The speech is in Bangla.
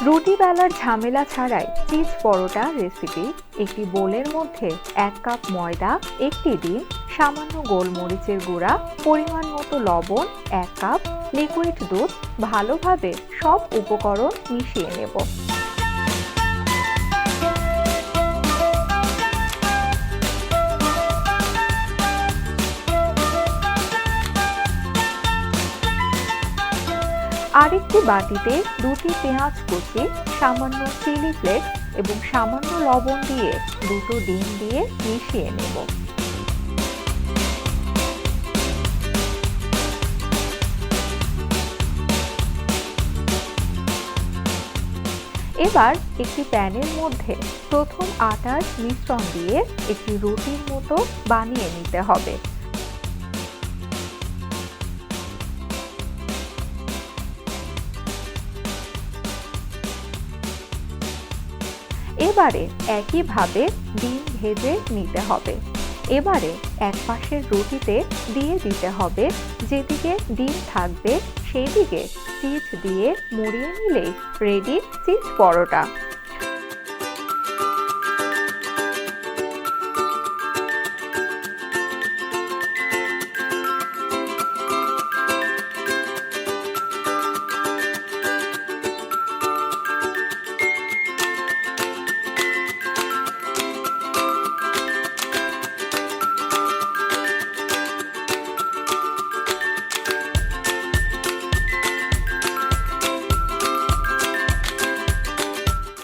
রুটি বেলার ঝামেলা ছাড়াই চিজ পরোটা রেসিপি। একটি বোলের মধ্যে 1 কাপ ময়দা, একটি ডিম, সামান্য গোলমরিচের গুঁড়া, পরিমাণ মতো লবণ, 1 কাপ লিকুইড দুধ, ভালোভাবে সব উপকরণ মিশিয়ে নেব। আরেকটি বাটিতে 2টি পেঁয়াজ কুচি, সামান্য চিলি ফ্লেক্স এবং সামান্য লবণ দিয়ে 2টো ডিম দিয়ে মিশিয়ে নেব। এবার একটি প্যানের মধ্যে প্রথম আটার মিশ্রণ দিয়ে একটি রুটির মতো বানিয়ে নিতে হবে। এবারে একইভাবে ডিম ভেজে নিতে হবে। এবারে এক পাশের রুটিতে দিয়ে দিতে হবে, যেদিকে ডিম থাকবে সেই দিকে চিজ দিয়ে মুড়িয়ে নিলেই রেডি চিজ পরোটা।